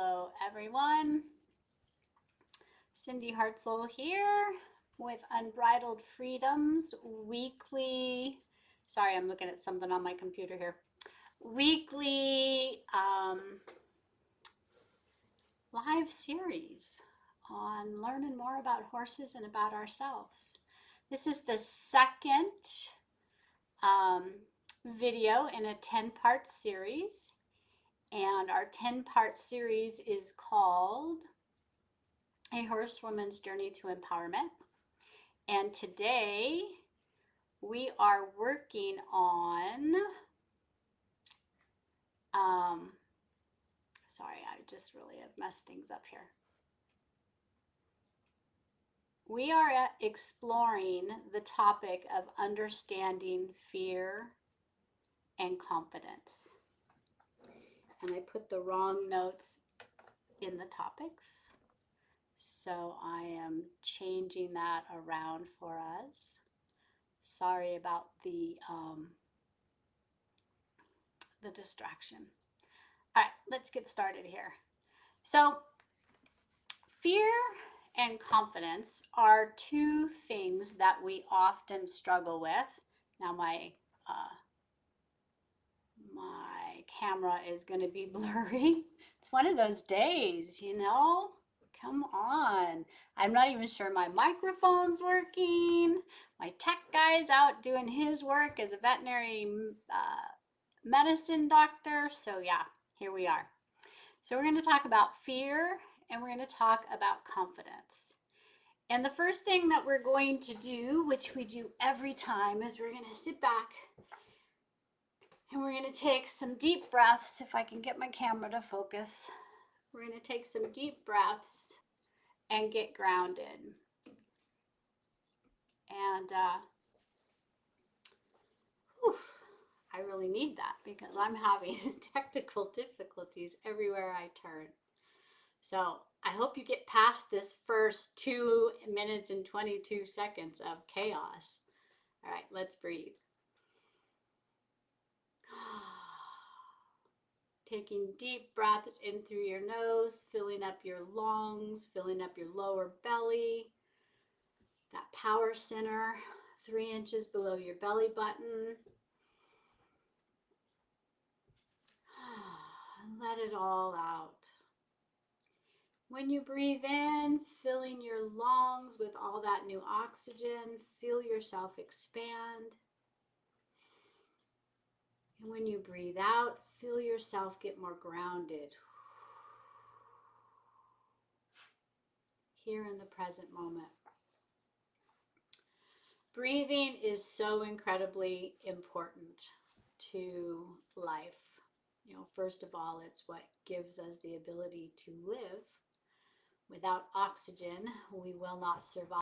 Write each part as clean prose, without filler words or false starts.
Hello everyone, Cindy Hartzell here with Unbridled Freedoms weekly, sorry I'm looking at something on my computer here, weekly live series on learning more about horses and about ourselves. This is the second video in a 10-part series. And our 10-part series is called A Horsewoman's Journey to Empowerment. And today we are working on, sorry, I just really have messed things up here. We are exploring the topic of understanding fear and confidence. And I put the wrong notes in the topics. So I am changing that around for us. Sorry about the distraction. All right, let's get started here. So fear and confidence are two things that we often struggle with. Now my camera is going to be blurry. It's one of those days, you know? Come on. I'm not even sure my microphone's working. My tech guy's out doing his work as a veterinary medicine doctor. So yeah, here we are. So we're going to talk about fear and we're going to talk about confidence. And the first thing that we're going to do, which we do every time, is we're going to sit back and we're going to take some deep breaths. If I can get my camera to focus. We're going to take some deep breaths and get grounded. And I really need that because I'm having technical difficulties everywhere I turn. So I hope you get past this first 2 minutes and 22 seconds of chaos. All right, let's breathe. Taking deep breaths in through your nose, filling up your lungs, filling up your lower belly, that power center, 3 inches below your belly button. Let it all out. When you breathe in, filling your lungs with all that new oxygen, feel yourself expand. And when you breathe out, feel yourself get more grounded. Here in the present moment. Breathing is so incredibly important to life. You know, first of all, it's what gives us the ability to live. Without oxygen, we will not survive.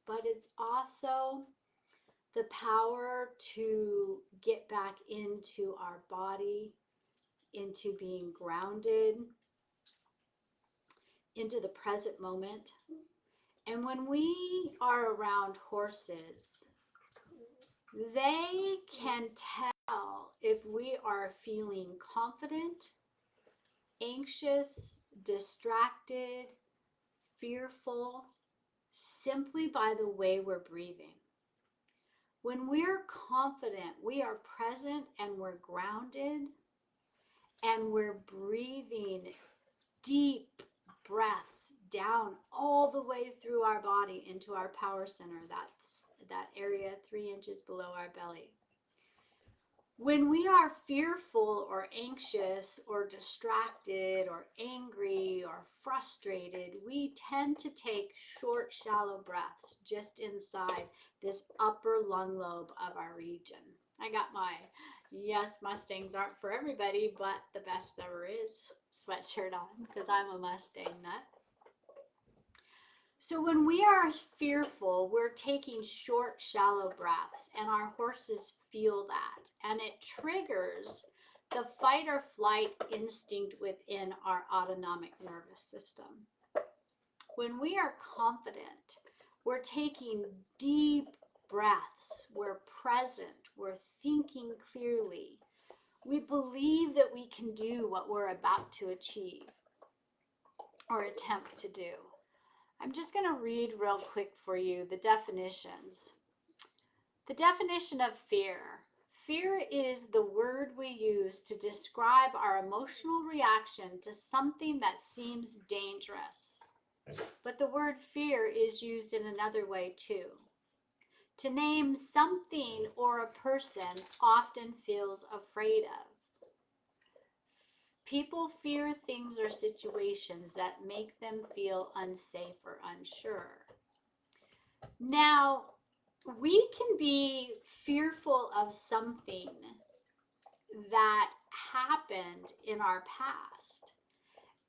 But it's also the power to get back into our body, into being grounded, into the present moment. And when we are around horses, they can tell if we are feeling confident, anxious, distracted, fearful, simply by the way we're breathing. When we're confident, we are present and we're grounded and we're breathing deep breaths down all the way through our body into our power center. That's that area 3 inches below our belly. When we are fearful or anxious or distracted or angry or frustrated, we tend to take short, shallow breaths just inside this upper lung lobe of our region. I got my yes, Mustangs aren't for everybody, but the best ever is sweatshirt on because I'm a Mustang nut. So when we are fearful, we're taking short, shallow breaths, and our horses feel that, and it triggers the fight or flight instinct within our autonomic nervous system. When we are confident, we're taking deep breaths, we're present, we're thinking clearly. We believe that we can do what we're about to achieve. or attempt to do. I'm just going to read real quick for you the definitions. The definition of fear. Fear is the word we use to describe our emotional reaction to something that seems dangerous. But the word fear is used in another way too. To name something or a person often feels afraid of. People fear things or situations that make them feel unsafe or unsure. Now, we can be fearful of something that happened in our past.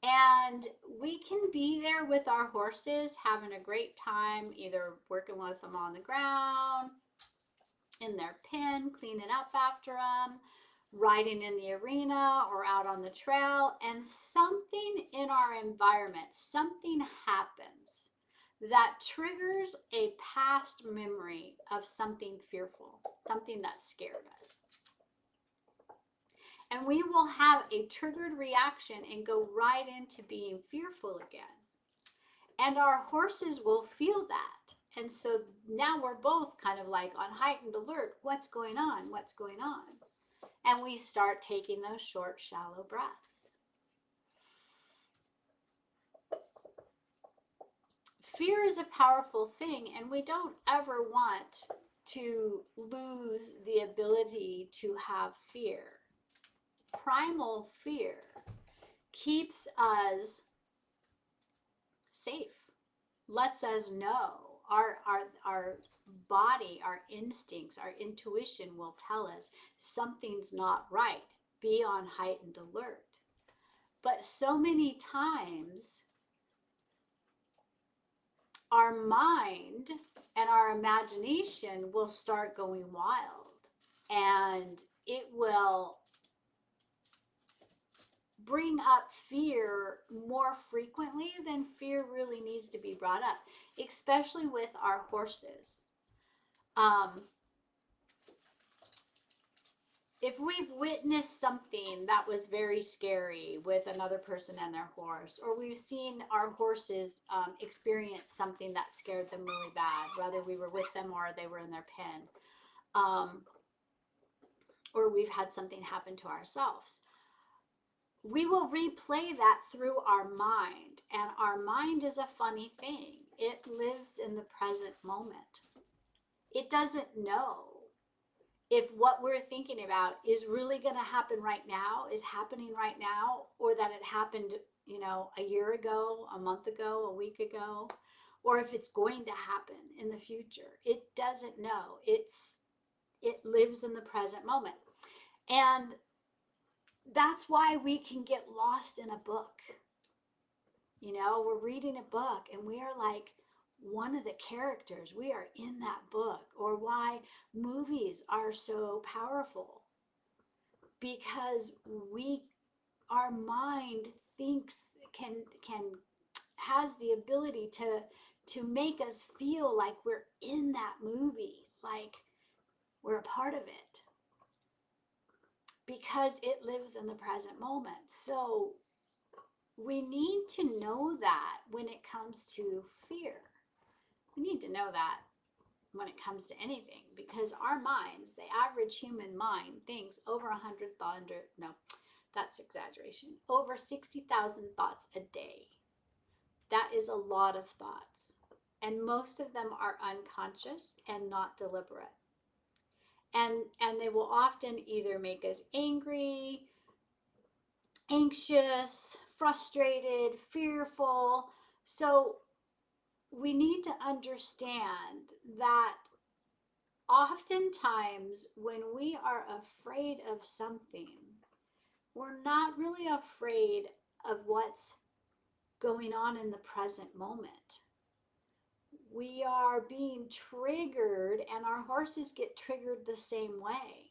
And we can be there with our horses having a great time, either working with them on the ground, in their pen, cleaning up after them, riding in the arena or out on the trail, and something in our environment, something happens that triggers a past memory of something fearful, something that scared us. And we will have a triggered reaction and go right into being fearful again. And our horses will feel that. And so now we're both kind of like on heightened alert. What's going on? What's going on? And we start taking those short, shallow breaths. Fear is a powerful thing, and we don't ever want to lose the ability to have fear. Primal fear keeps us safe, lets us know. Our body, our instincts, our intuition will tell us something's not right. Be on heightened alert. But so many times, our mind and our imagination will start going wild, and it will bring up fear more frequently than fear really needs to be brought up, especially with our horses. If we've witnessed something that was very scary with another person and their horse, or we've seen our horses experience something that scared them really bad, whether we were with them or they were in their pen, or we've had something happen to ourselves, we will replay that through our mind. And our mind is a funny thing. It lives in the present moment. It doesn't know if what we're thinking about is really going to happen right now, is happening right now, or that it happened, a year ago, a month ago, a week ago, or if it's going to happen in the future. It doesn't know. It lives in the present moment. And that's why we can get lost in a book. We're reading a book and we are like one of the characters. We are in that book. Or why movies are so powerful. Because our mind thinks has the ability to make us feel like we're in that movie, like we're a part of it. Because it lives in the present moment. So we need to know that when it comes to fear. We need to know that when it comes to anything, because our minds, the average human mind, thinks over 100,000, no, that's exaggeration, over 60,000 thoughts a day. That is a lot of thoughts. And most of them are unconscious and not deliberate. And they will often either make us angry, anxious, frustrated, fearful. So we need to understand that oftentimes when we are afraid of something, we're not really afraid of what's going on in the present moment. We are being triggered, and our horses get triggered the same way.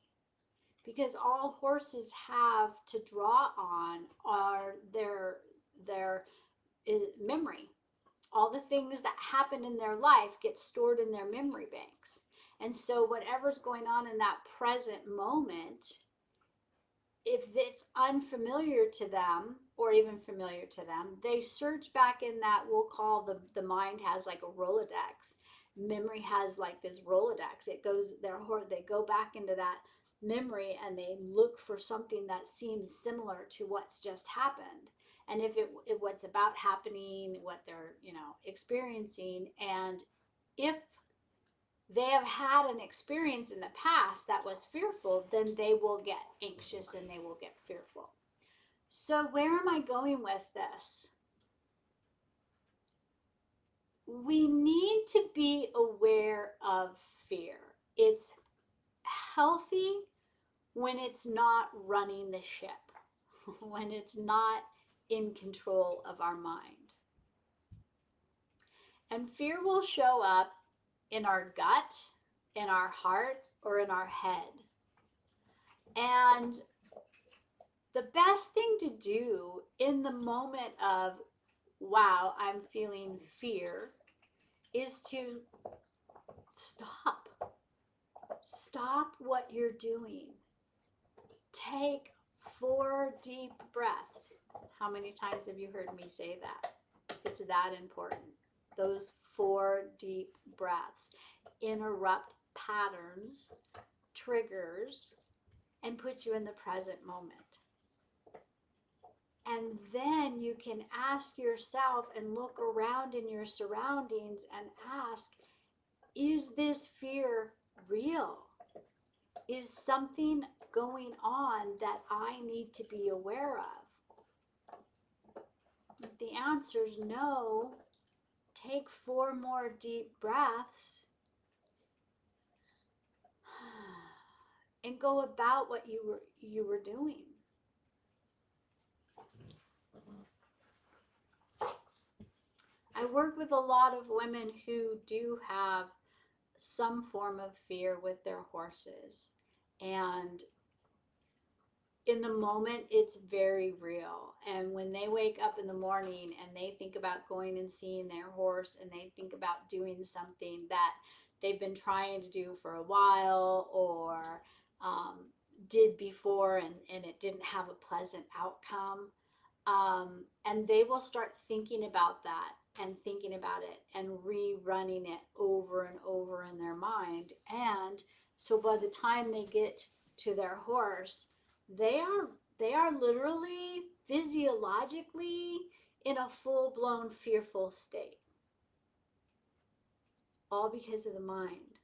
Because all horses have to draw on are their memory. All the things that happen in their life get stored in their memory banks. And so whatever's going on in that present moment, if it's unfamiliar to them, or even familiar to them, they search back in that, we'll call the mind has like a Rolodex. Memory has like this Rolodex. It goes, they go back into that memory and they look for something that seems similar to what's just happened. And if what's about happening, what they're, experiencing, and if they have had an experience in the past that was fearful, then they will get anxious and they will get fearful. So where am I going with this? We need to be aware of fear. It's healthy when it's not running the ship, when it's not in control of our mind. And fear will show up in our gut, in our heart, or in our head. And the best thing to do in the moment of, wow, I'm feeling fear, is to stop. Stop what you're doing. Take 4 deep breaths. How many times have you heard me say that? It's that important. Those 4 deep breaths interrupt patterns, triggers, and put you in the present moment. And then you can ask yourself and look around in your surroundings and ask, is this fear real? Is something going on that I need to be aware of? If the answer is no, take 4 more deep breaths and go about what you were doing. I work with a lot of women who do have some form of fear with their horses. And in the moment, it's very real. And when they wake up in the morning and they think about going and seeing their horse, and they think about doing something that they've been trying to do for a while, or did before and it didn't have a pleasant outcome, and they will start thinking about that and thinking about it and rerunning it over and over in their mind. And so by the time they get to their horse, they are literally physiologically in a full-blown fearful state, all because of the mind.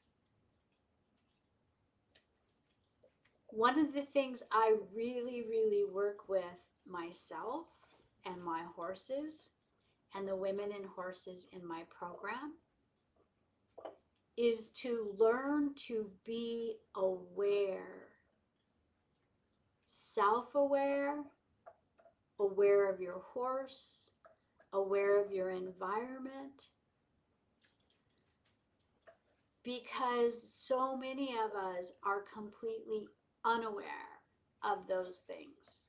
One of the things I really, really work with myself and my horses and the women and horses in my program is to learn to be aware, self-aware, aware of your horse, aware of your environment, because so many of us are completely unaware of those things.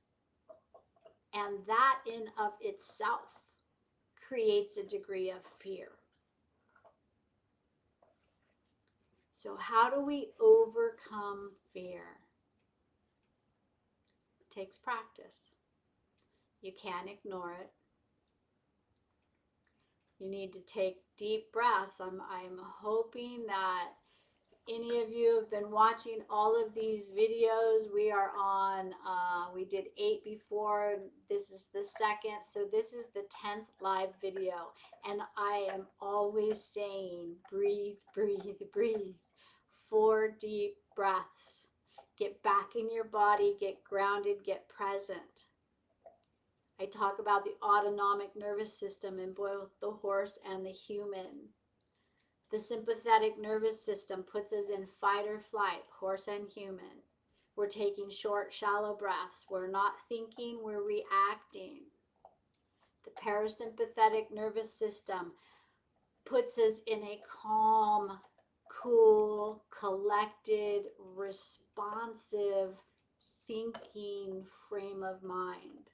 And that in of itself creates a degree of fear. So how do we overcome fear? It takes practice. You can't ignore it. You need to take deep breaths. I'm hoping that any of you have been watching all of these videos. We are on, we did 8 before. This is the 2nd. So this is the 10th live video. And I am always saying, breathe, breathe, breathe. 4 deep breaths. Get back in your body, get grounded, get present. I talk about the autonomic nervous system in both the horse and the human. The sympathetic nervous system puts us in fight or flight, horse and human. We're taking short, shallow breaths. We're not thinking, we're reacting. The parasympathetic nervous system puts us in a calm, cool, collected, responsive, thinking frame of mind.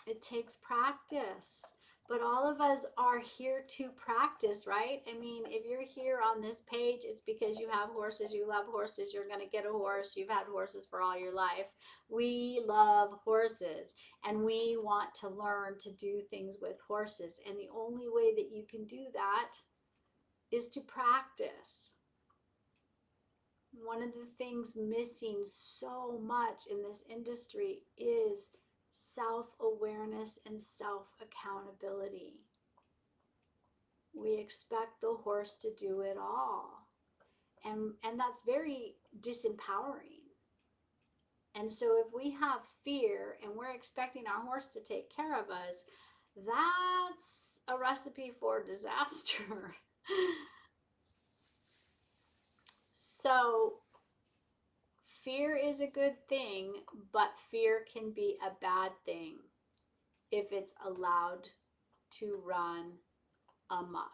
It takes practice. But all of us are here to practice, right? I mean, if you're here on this page, it's because you have horses, you love horses, you're going to get a horse, you've had horses for all your life. We love horses and we want to learn to do things with horses. And the only way that you can do that is to practice. One of the things missing so much in this industry is self-awareness and self-accountability. We expect the horse to do it all. And that's very disempowering. And so if we have fear and we're expecting our horse to take care of us, that's a recipe for disaster. So fear is a good thing, but fear can be a bad thing if it's allowed to run amok.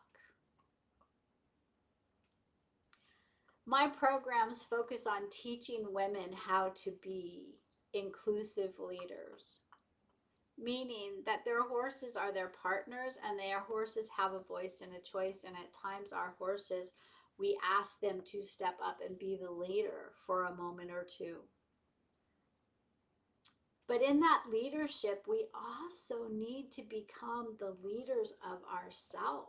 My programs focus on teaching women how to be inclusive leaders, meaning that their horses are their partners and their horses have a voice and a choice. And at times our horses, we ask them to step up and be the leader for a moment or two. But in that leadership, we also need to become the leaders of ourselves.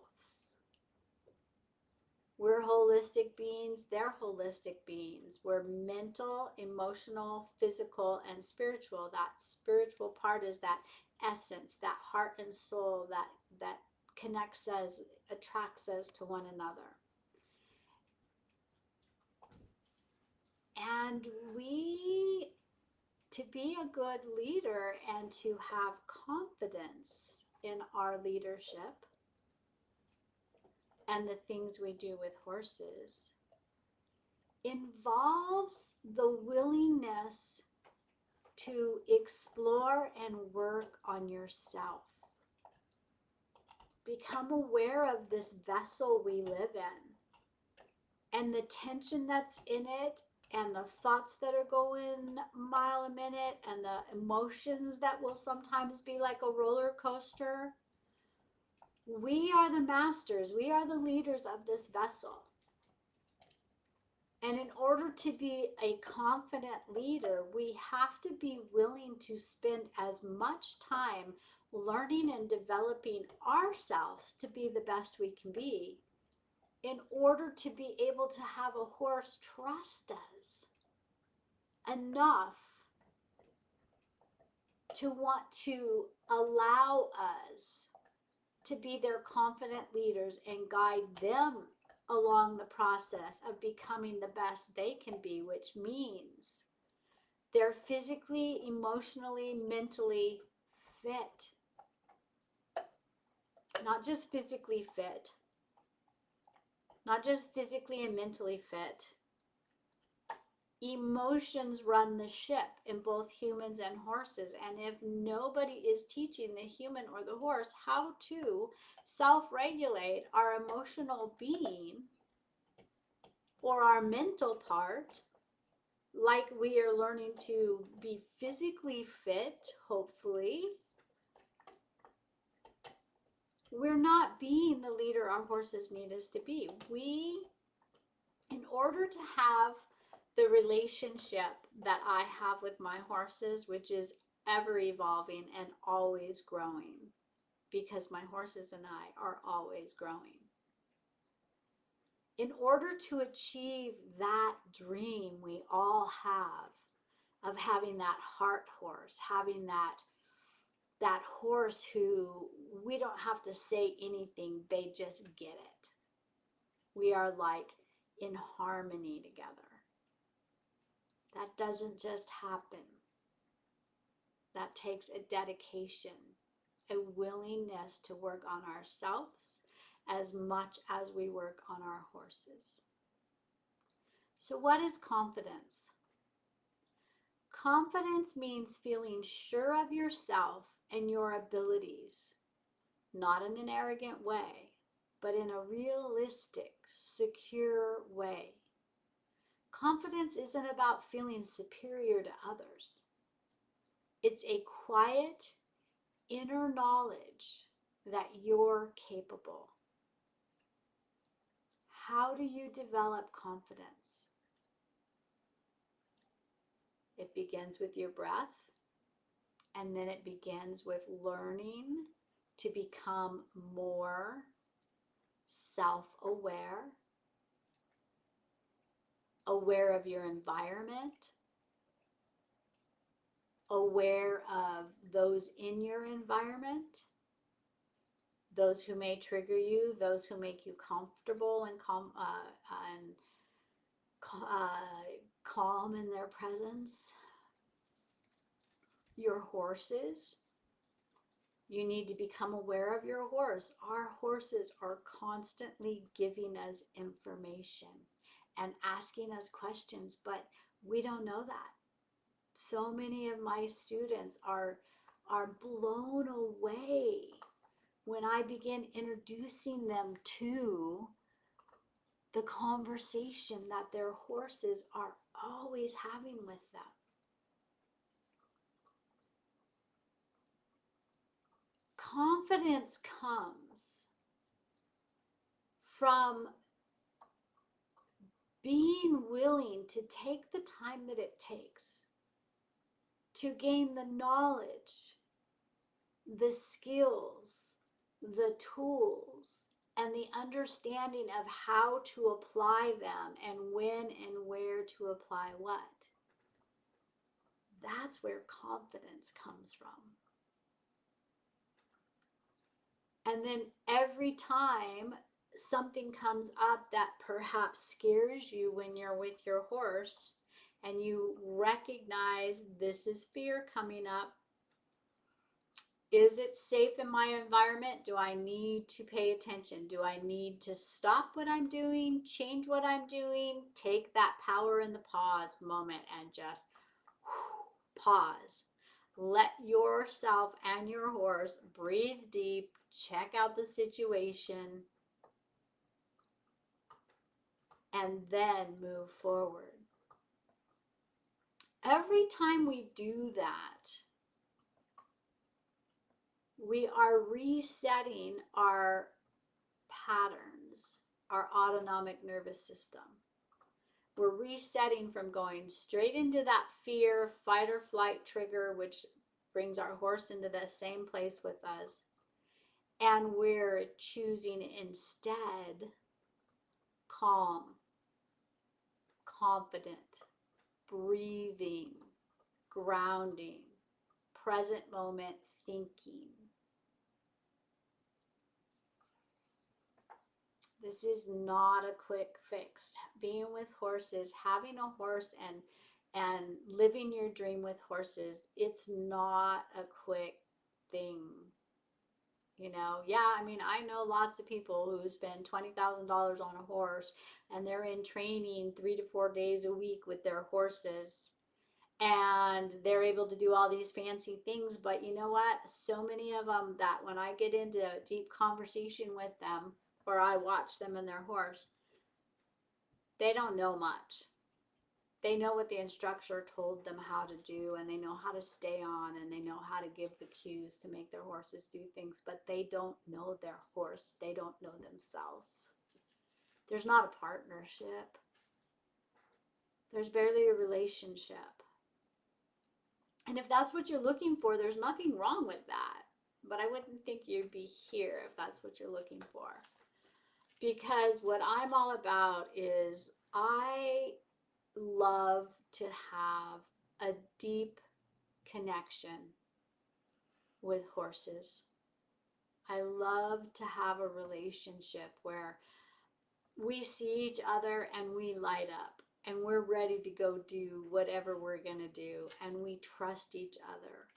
We're holistic beings, they're holistic beings. We're mental, emotional, physical, and spiritual. That spiritual part is that essence, that heart and soul that connects us, attracts us to one another. And to be a good leader and to have confidence in our leadership and the things we do with horses involves the willingness to explore and work on yourself. Become aware of this vessel we live in and the tension that's in it and the thoughts that are going a mile a minute and the emotions that will sometimes be like a roller coaster. We are the masters. We are the leaders of this vessel. And in order to be a confident leader, we have to be willing to spend as much time learning and developing ourselves to be the best we can be in order to be able to have a horse trust us enough to want to allow us to be their confident leaders and guide them along the process of becoming the best they can be, which means they're physically, emotionally, mentally fit. Not just physically fit, not just physically and mentally fit. Emotions run the ship in both humans and horses. And if nobody is teaching the human or the horse how to self-regulate our emotional being or our mental part, like we are learning to be physically fit, hopefully, we're not being the leader our horses need us to be. In order to have the relationship that I have with my horses, which is ever evolving and always growing, because my horses and I are always growing. In order to achieve that dream we all have of having that heart horse, having that horse who we don't have to say anything, they just get it. We are like in harmony together. That doesn't just happen. That takes a dedication, a willingness to work on ourselves as much as we work on our horses. So what is confidence? Confidence means feeling sure of yourself and your abilities, not in an arrogant way, but in a realistic, secure way. Confidence isn't about feeling superior to others. It's a quiet inner knowledge that you're capable. How do you develop confidence? It begins with your breath, and then it begins with learning to become more self-aware, aware of your environment, aware of those in your environment, those who may trigger you, those who make you comfortable and calm in their presence. Your horses. You need to become aware of your horse. Our horses are constantly giving us information and asking us questions, but we don't know that. So many of my students are blown away when I begin introducing them to the conversation that their horses are always having with them. Confidence comes from being willing to take the time that it takes to gain the knowledge, the skills, the tools, and the understanding of how to apply them and when and where to apply what. That's where confidence comes from. And then every time something comes up that perhaps scares you when you're with your horse, and you recognize this is fear coming up, is it safe in my environment? Do I need to pay attention? Do I need to stop what I'm doing, change what I'm doing, take that power in the pause moment and just pause. Let yourself and your horse breathe deep, check out the situation, and then move forward. Every time we do that, we are resetting our patterns, our autonomic nervous system. We're resetting from going straight into that fear, fight or flight trigger, which brings our horse into the same place with us. And we're choosing instead calm, confident, breathing, grounding, present moment thinking. This is not a quick fix. Being with horses, having a horse and living your dream with horses, it's not a quick thing. You know, yeah, I mean, I know lots of people who spend $20,000 on a horse and they're in training 3 to 4 days a week with their horses, and they're able to do all these fancy things. But you know what? So many of them that when I get into a deep conversation with them, or I watch them and their horse, they don't know much. They know what the instructor told them how to do, and they know how to stay on, and they know how to give the cues to make their horses do things, but they don't know their horse. They don't know themselves. There's not a partnership. There's barely a relationship. And if that's what you're looking for, there's nothing wrong with that. But I wouldn't think you'd be here if that's what you're looking for. Because what I'm all about is I love to have a deep connection with horses. I love to have a relationship where we see each other and we light up and we're ready to go do whatever we're going to do, and we trust each other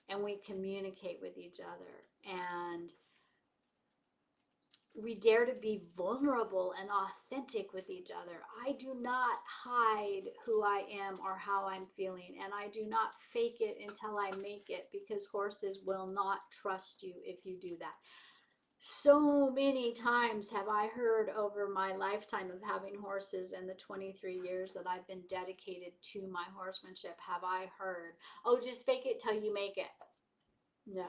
and we communicate with each other, and we dare to be vulnerable and authentic with each other. I do not hide who I am or how I'm feeling, and I do not fake it until I make it, because horses will not trust you if you do that. So many times have I heard over my lifetime of having horses and the 23 years that I've been dedicated to my horsemanship, have I heard, oh, just fake it till you make it. No,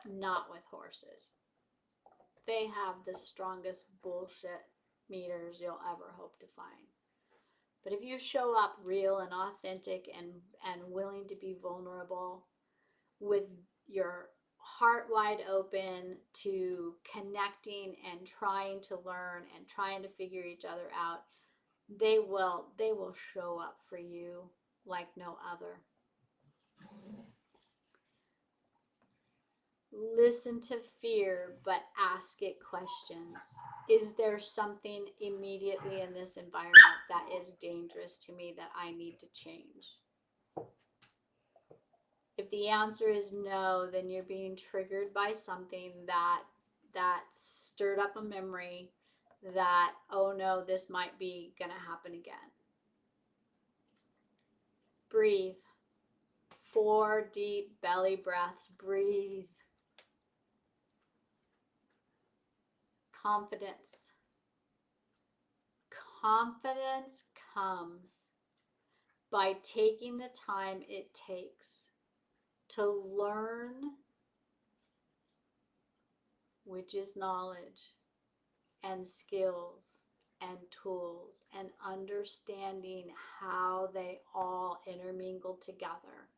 not with horses. they have the strongest bullshit meters you'll ever hope to find. But if you show up real and authentic and willing to be vulnerable with your heart wide open to connecting and trying to learn and trying to figure each other out, they will show up for you like no other. Listen to fear, but ask it questions. Is there something immediately in this environment that is dangerous to me that I need to change? If the answer is no, then you're being triggered by something that stirred up a memory that, oh no, this might be going to happen again. Breathe. 4 deep belly breaths. Breathe. Confidence. Confidence comes by taking the time it takes to learn, which is knowledge and skills and tools, and understanding how they all intermingle together.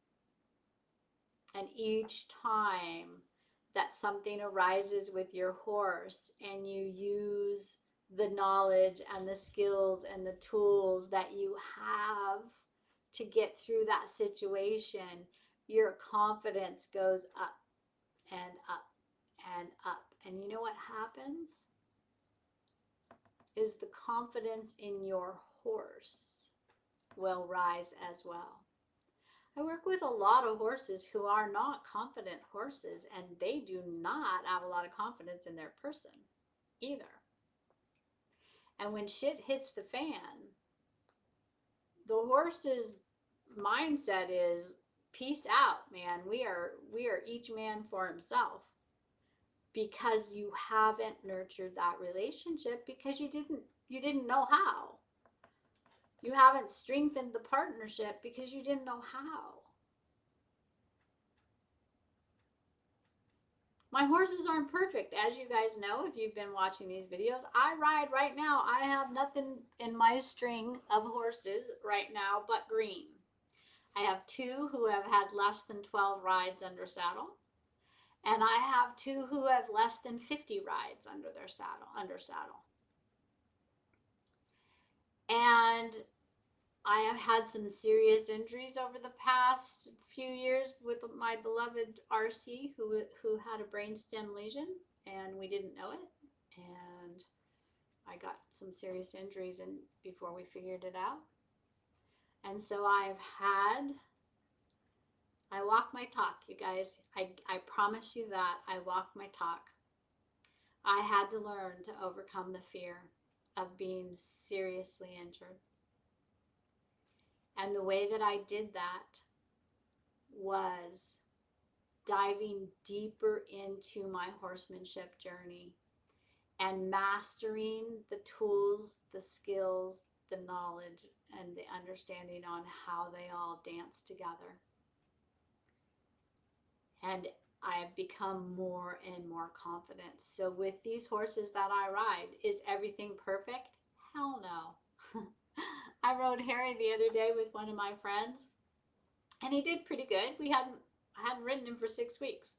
And each time that something arises with your horse and you use the knowledge and the skills and the tools that you have to get through that situation, your confidence goes up and up and up. And you know what happens? Is the confidence in your horse will rise as well. I work with a lot of horses who are not confident horses, and they do not have a lot of confidence in their person either. And when shit hits the fan, the horse's mindset is, peace out, man. We are each man for himself, because you haven't nurtured that relationship, because you didn't know how. You haven't strengthened the partnership because you didn't know how. My horses aren't perfect, as you guys know if you've been watching these videos. I ride right now. I have nothing in my string of horses right now but green. I have 2 who have had less than 12 rides under saddle. And I have 2 who have less than 50 rides under saddle. And I have had some serious injuries over the past few years with my beloved RC who had a brainstem lesion, and we didn't know it. And I got some serious injuries before we figured it out. And so I walk my talk, you guys. I promise you that I walk my talk. I had to learn to overcome the fear of being seriously injured. And the way that I did that was diving deeper into my horsemanship journey and mastering the tools, the skills, the knowledge, and the understanding on how they all dance together. And I've become more and more confident. So with these horses that I ride, is everything perfect? Hell no. I rode Harry the other day with one of my friends, and he did pretty good. I hadn't ridden him for 6 weeks.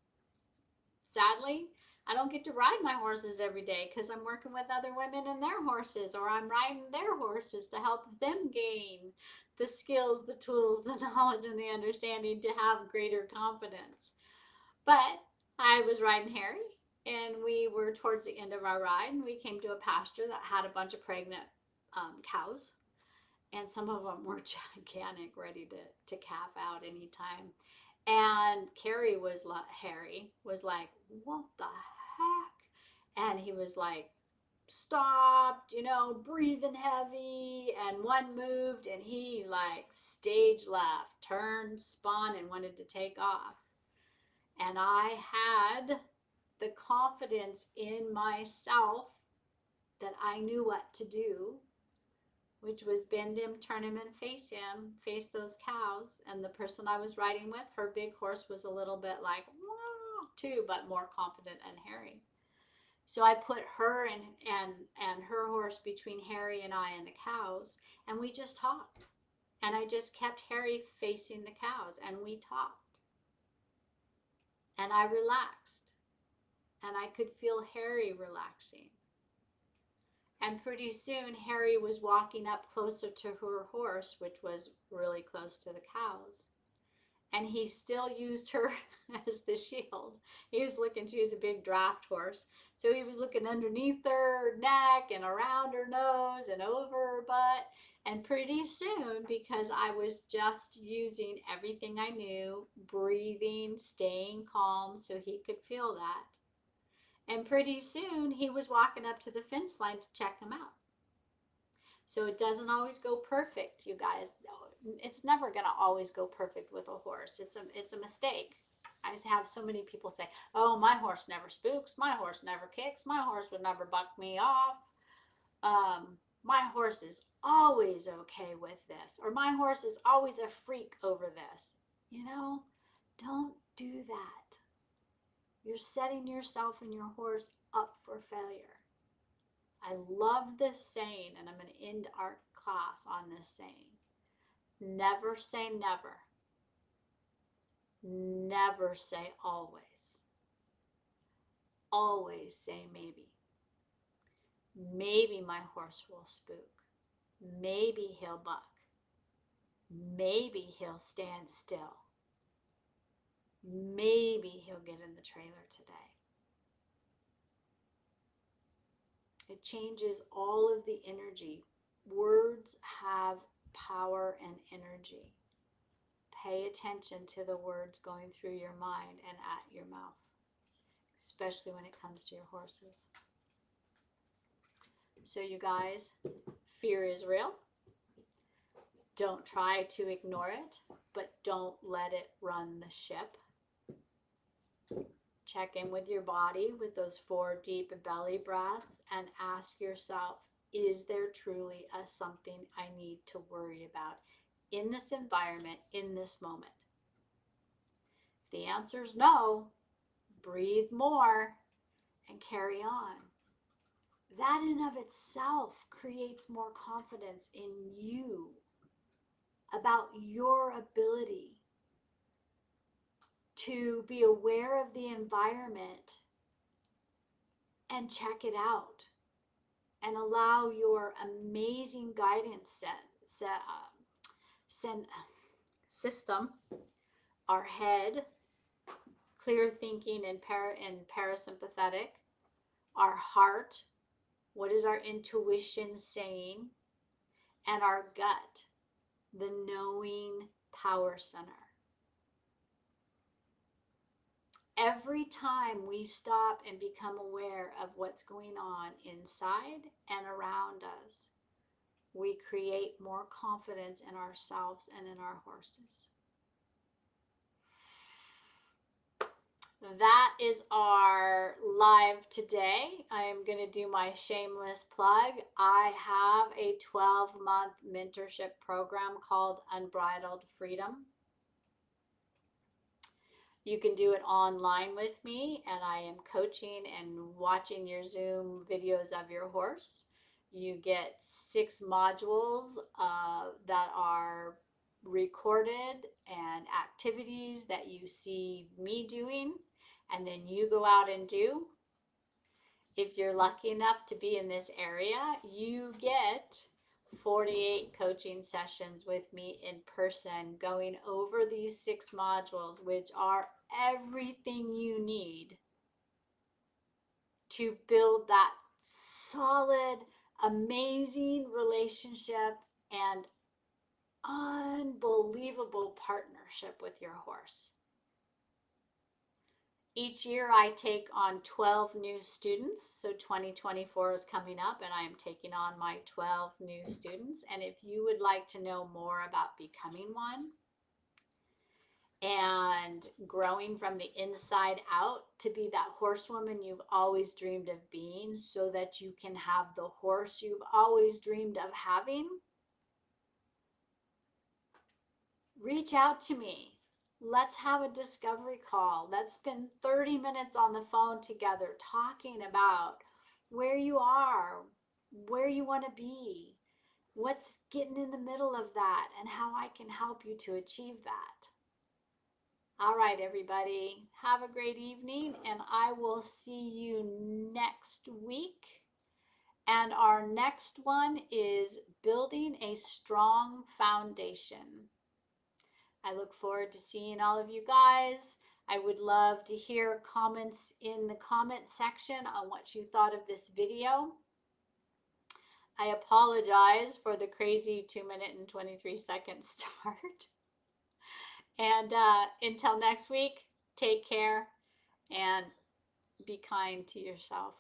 Sadly, I don't get to ride my horses every day because I'm working with other women and their horses, or I'm riding their horses to help them gain the skills, the tools, the knowledge, and the understanding to have greater confidence. But I was riding Harry, and we were towards the end of our ride, and we came to a pasture that had a bunch of pregnant cows. And some of them were gigantic, ready to calf out anytime. And Harry was like, what the heck? And he was like, stopped, breathing heavy. And one moved, and he like stage left, turned, spun, and wanted to take off. And I had the confidence in myself that I knew what to do, which was bend him, turn him, and face those cows. And the person I was riding with, her big horse was a little bit like, wah, too, but more confident and hairy. So I put her and her horse between Harry and I and the cows, and we just talked. And I just kept Harry facing the cows, and we talked. And I relaxed, and I could feel Harry relaxing. And pretty soon, Harry was walking up closer to her horse, which was really close to the cows. And he still used her as the shield. He was looking, she was a big draft horse. So he was looking underneath her neck and around her nose and over her butt. And pretty soon, because I was just using everything I knew, breathing, staying calm so he could feel that. And pretty soon, he was walking up to the fence line to check him out. So it doesn't always go perfect, you guys. It's never going to always go perfect with a horse. It's a mistake. I have so many people say, oh, my horse never spooks. My horse never kicks. My horse would never buck me off. My horse is always okay with this. Or my horse is always a freak over this. You know, don't do that. You're setting yourself and your horse up for failure. I love this saying, and I'm going to end our class on this saying. Never say never. Never say always. Always say maybe. Maybe my horse will spook. Maybe he'll buck. Maybe he'll stand still. Maybe he'll get in the trailer today. It changes all of the energy. Words have power and energy. Pay attention to the words going through your mind and at your mouth, especially when it comes to your horses. So you guys, fear is real. Don't try to ignore it, but don't let it run the ship. Check in with your body with those 4 deep belly breaths and ask yourself, is there truly something I need to worry about in this environment, in this moment? If the answer is no, breathe more and carry on. That in of itself creates more confidence in you about your ability to be aware of the environment and check it out and allow your amazing guidance system, our head, clear thinking and parasympathetic, our heart, what is our intuition saying, and our gut, the knowing power center. Every time we stop and become aware of what's going on inside and around us, we create more confidence in ourselves and in our horses. That is our live today. I am going to do my shameless plug. I have a 12-month mentorship program called Unbridled Freedom. You can do it online with me, and I am coaching and watching your Zoom videos of your horse. You get 6 modules that are recorded and activities that you see me doing, and then you go out and do. If you're lucky enough to be in this area, you get 48 coaching sessions with me in person, going over these 6 modules, which are everything you need to build that solid, amazing relationship and unbelievable partnership with your horse. Each year I take on 12 new students. So 2024 is coming up and I am taking on my 12 new students. And if you would like to know more about becoming one and growing from the inside out to be that horsewoman you've always dreamed of being so that you can have the horse you've always dreamed of having, reach out to me. Let's have a discovery call. Let's spend 30 minutes on the phone together talking about where you are, where you want to be, what's getting in the middle of that, and how I can help you to achieve that. All right, everybody, have a great evening, and I will see you next week. And our next one is building a strong foundation. I look forward to seeing all of you guys. I would love to hear comments in the comment section on what you thought of this video. I apologize for the crazy 2-minute and 23-second start. And until next week, take care and be kind to yourself.